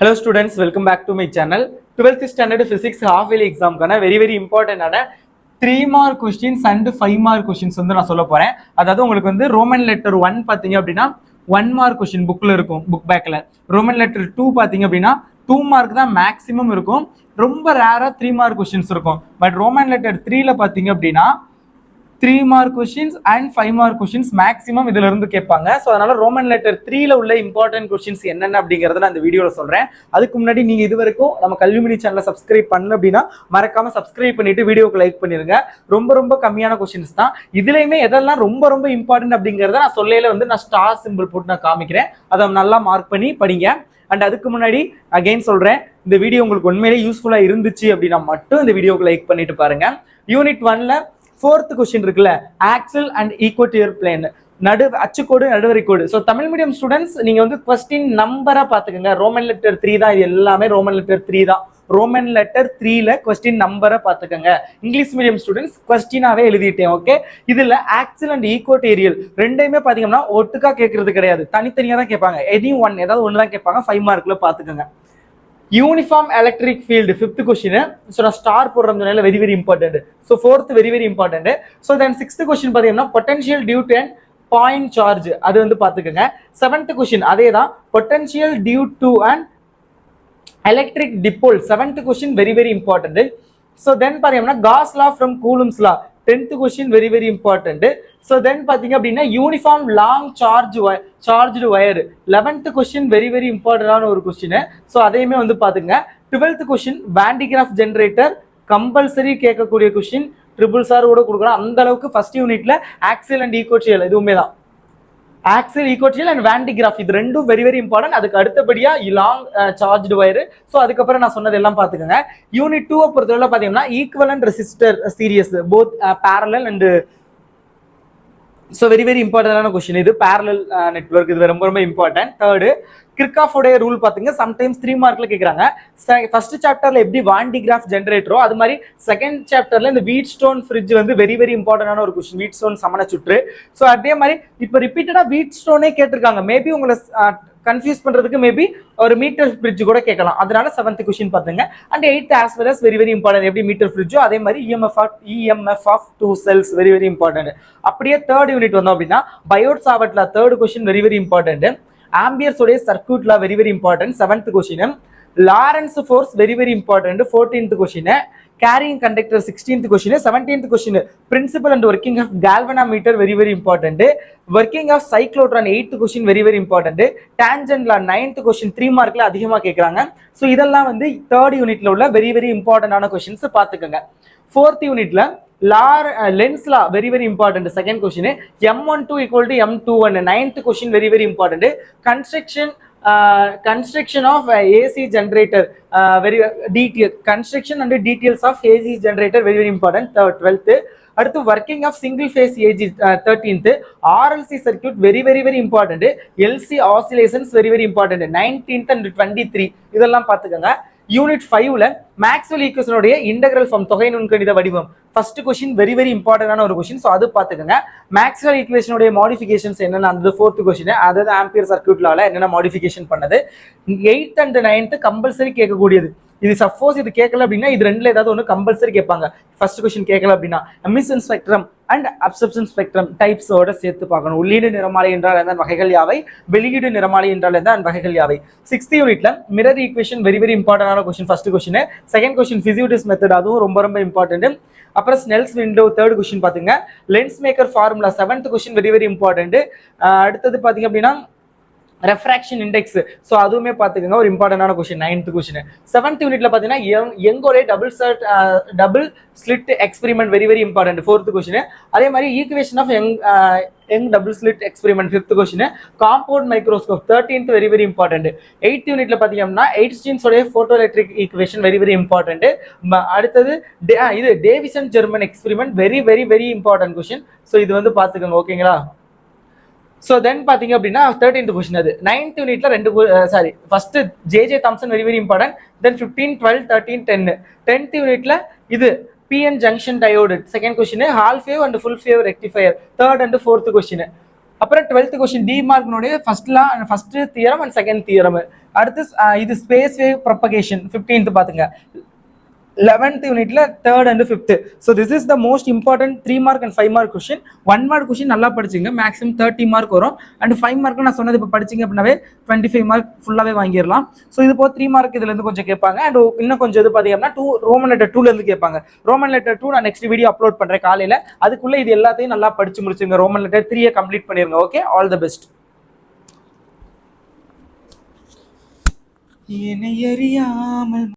Hello students, welcome back to my channel. 12th standard physics half yearly exam kana very important ஆன 3 mark questions and 5 mark questions வந்து நான் சொல்ல போறேன். அதாவது உங்களுக்கு வந்து ரோமன் லெட்டர் 1 பாத்தீங்க அப்படின்னா 1 mark question புக்ல இருக்கும், புக் பேக்ல. ரோமன் லெட்டர் 2 பாத்தீங்க அப்படின்னா 2 mark தான் மேக்ஸிமம் இருக்கும். ரொம்ப ரேரா 3 mark questions இருக்கும். பட் ரோமன் லெட்டர் 3 ல பாத்தீங்க அப்படின்னா 3 mark questions and 5 mark questions maximum இதுல இருந்து கேட்பாங்க. ஸோ அதனால ரோமன் லெட்டர் 3ல உள்ள இம்பார்ட்டன்ட் கொஸ்டின்ஸ் என்னென்ன அப்படிங்கறத நான் இந்த வீடியோல சொல்றேன். அதுக்கு முன்னாடி நீங்க இது வரைக்கும் நம்ம கல்விமணி சேனலை சப்ஸ்கிரைப் பண்ணல அப்படின்னா மறக்காம சப்ஸ்கிரைப் பண்ணிட்டு வீடியோக்கு லைக் பண்ணிருங்க. ரொம்ப கம்மியான கொஸ்டின்ஸ் தான். இதுலயுமே எதெல்லாம் ரொம்ப இம்பார்ட்டன்ட் அப்படிங்கறத நான் சொல்லையில வந்து நான் ஸ்டார் சிம்பிள் போட்டு நான் காமிக்கிறேன். அதை நல்லா மார்க் பண்ணி படிங்க. அண்ட் அதுக்கு முன்னாடி அகைன் சொல்றேன், இந்த வீடியோ உங்களுக்கு உண்மையிலே யூஸ்ஃபுல்லா இருந்துச்சு அப்படின்னா மட்டும் இந்த வீடியோக்கு லைக் பண்ணிட்டு பாருங்க. யூனிட் 1ல 4th கொஸ்டின் இருக்குல்ல, ஆக்சில் அண்ட் ஈக்வட்டோரியல் பிளேன், அச்சுக்கோடு நடுவரைக்கோடு. ஸோ தமிழ் மீடியம் ஸ்டூடெண்ட்ஸ் நீங்க வந்து கொஸ்டின் நம்பரா பாத்துக்கோங்க. ரோமன் லெட்டர் 3 தான், இது எல்லாமே ரோமன் லெட்டர் 3 தான். ரோமன் லெட்டர் 3ல கொஸ்டின் நம்பரை பாத்துக்கோங்க. இங்கிலீஷ் மீடியம் ஸ்டூடெண்ட்ஸ் கொஸ்டினாவே எழுதிட்டேன். ஓகே, இதுல ஆக்சில் அண்ட் ஈக்வட்டோரியல் ரெண்டையுமே பாத்தீங்கன்னா ஒட்டுக்கா கேட்கறது கிடையாது, தனித்தனியா தான் கேட்பாங்க. ஏதாவது ஒன்று தான் கேட்பாங்க. 5 மார்க்ல பாத்துக்கோங்க. Uniform electric field 5th question. So நான் ஸ்டார் போடுறதுனால very important. So 4th very important. So then 6th question பார்த்தீங்கன்னா potential due to and point charge, அது வந்து பார்த்துக்கோங்க. 7th கொஸ்டின் அதே தான், potential due to and electric dipole. 7th question very important. So then பார்த்தீங்கன்னா Gauss law from Coulomb's law 10th question very important. So then பார்த்தீங்க அப்படின்னா uniform long charged wire 11th question very இம்பார்ட்டன்டான ஒரு question. So அதையுமே வந்து பார்த்துங்க. 12th question வேண்டிகிராஃப் generator compulsory கேட்கக்கூடிய question, triple sir கூட கொடுக்கலாம். அந்த அளவுக்கு ஃபர்ஸ்ட் யூனிட்ல ஆக்சில் அண்ட் ஈக்வட்டோரியல் இதுவுமே தான். ஆக்சில், ஈக்வட்டோரியல் அண்ட் வேண்டிகிராஃப் இது ரெண்டும் வெரி இம்பார்ட்டன்ட். அதுக்கு அடுத்தபடியா லாங் சார்ஜ்டு வயர். ஸோ அதுக்கப்புறம் நான் சொன்னது எல்லாம் பார்த்துக்கோங்க. யூனிட் 2 பொறுத்தவரை பார்த்தீங்கன்னா equivalent resistor series both parallel and so very இம்பார்ட்டன்டான கொஸ்டின் இது. பேரலல் நெட்வொர்க் இது ரொம்ப இம்பார்ட்டன்ட். தேர்டு, கிர்காஃபோடைய ரூல் பாத்தீங்க சம்டைம்ஸ் 3 மார்க்ல கேக்குறாங்க. ஃபர்ஸ்ட் சாப்டர்ல எப்படி வாண்டிகிராஃப் ஜெனரேட்டரோ அது மாதிரி செகண்ட் சாப்டர்ல இந்த வீட் ஸ்டோன் ஃப்ரிட்ஜ் வந்து வெரி இம்பார்ட்டன்டான ஒரு கொஸ்டின். வீட் ஸ்டோன் சமண சுற்று. ஸோ அதே மாதிரி இப்போ ரிப்பீட்டடா வீட் ஸ்டோனே கேட்டிருக்காங்க. மேபி உங்களை கன்ஃபியூஸ் பண்றதுக்கு மேபி ஒரு மீட்டர் ஃப்ரிட்ஜ் கூட கேட்கலாம். அதனால 7th கொஸ்டின் பாத்துங்க. And 8th as well as very important. எப்படி மீட்டர் ஃப்ரிட்ஜோ அதே மாதிரி EMF of 2 cells very important. அப்படியே 3rd யூனிட் வந்தோம் அப்படின்னா பயோட் சாவட்ல 3rd question very important. Ampere's உடைய சர்க்யூட்ல very important 7th question. Lorentz force very important 14th question. Carrying conductor 16th question. 17th question principle and working of galvanometer very important. Working of cyclotron 8th question very important. Tangent law 9th question 3 மார்க்ல அதிகமா கேட்கறாங்க. So இதெல்லாம் வந்து 3rd யூனிட்ல உள்ள very இம்பார்ட்டன்டான questions பாத்துக்கோங்க. 4th யூனிட்ல Lenz law very important. Second question M12 equal to M21 9th question very important. construction of AC generator very detail, construction and details of AC generator very important. 12th. அடுத்து working of single phase AG 13th. RLC circuit very important. LC oscillations very important 19th and 23. இதெல்லாம் பாத்துக்கங்க. Unit 5ல Maxwell equation உடைய integral form தொகை நுண்கணித வடிவம் first question very இம்பார்ட்டன்டான ஒரு question. So அது பாத்துக்கோங்க. மேக்ஸ்வெல் ஈக்குவேஷன் உடைய மாடிஃபிகேஷன்ஸ் என்னென்ன, அந்த 4th கொஸ்டின், அதாவது ஆம்பியர் சர்க்யூட் லால என்னென்ன மாடிஃபிகேஷன் பண்ணது. 8th and 9th compulsory கேட்கக்கூடியது. இது சப்போஸ் இது கேட்கல அப்படின்னா இது ரெண்டுல ஏதாவது ஒன்று கம்பல்சரி கேட்பாங்க. ஃபர்ஸ்ட் கொஸ்டின் கேட்கல அப்படின்னா emission spectrum and absorption spectrum டைப்ஸோட சேர்த்து பார்க்கணும். உள்ளீடு நிறமாலை என்றால் என்ன வகைகள் யாவை, வெளியீடு நிறமாலை என்றால் என்ன வகைகள் யாவை. 6th யூனிட்ல மிரர் ஈக்குவேஷன் வெரி இம்பார்ட்டன்டான question. First question. Second question Fizeau's method, அதுவும் ரொம்ப இம்பார்ட்டன்ட். அப்புறம் ஸ்னெல்ஸ் விண்டோ 3rd கொஸ்டின் பாத்துங்க. Lens maker formula 7th question very important. அடுத்தது பாத்தீங்க அப்படின்னா ரெஃப்ராக்ஷன் இண்டெக்ஸ். ஸோ அதுவுமே பார்த்துக்கோங்க, ஒரு இம்பார்ட்டன்டான கொஸ்டின். 9th question. 7th யூனிட்ல பார்த்தீங்கன்னா யங்கோடைய double slit experiment very important. 4th question. அதே மாதிரி equation of Young double slit experiment 5th question. Compound microscope 13th very important. 8th யூனிட்ல பார்த்தீங்கன்னா ஐன்ஸ்டீன்ஸ் உடைய photo electric equation very important. அடுத்தது இது Davisson Germer experiment very important question. So இது வந்து பார்த்துக்கோங்க. ஓகேங்களா. ஸோ தென் பார்த்தீங்க அப்படின்னா 13th கொஸ்டின். அது 9th யூனிட்ல first J Thomson very important. Then 15, 12, 13, 10. 10th யூனிட்ல இது PN junction diode second question. Half wave and full wave rectifier 3rd and 4th question. அப்புறம் 12th கொஸ்டின் டி மார்க்னுடைய first theorem and second theorem அடுத்து இது space wave propagation 15th பாத்துங்க. 11th யூனிட்ல 3rd and 5th. So this is the most important 3 mark and 5 mark question. 1 mark question நல்லா படிச்சீங்க, maximum 30 mark வரும். And 5 mark நான் சொன்னது இப்போ படிச்சீங்க அப்படின்னாவே 25 மார்க் ஃபுல்லாவே வாங்கிடலாம். ஸோ இது போக 3 மார்க் இதுல இருந்து கொஞ்சம் கேட்பாங்க. அண்ட் இன்னும் கொஞ்சம் இது பார்த்தீங்கன்னா ரோமன் லெட்டர் 2ல இருந்து கேட்பாங்க. ரோமன் லெட்டர் 2 நான் நெக்ஸ்ட் வீடியோ அப்லோட் பண்றேன் காலையில. அதுக்குள்ள இது எல்லாத்தையும் நல்லா படிச்சு முடிச்சுங்க. ரோமன் லெட்டர் 3 கம்ப்ளீட் பண்ணிருங்க. Okay, all the best. என்னை அறியாமல்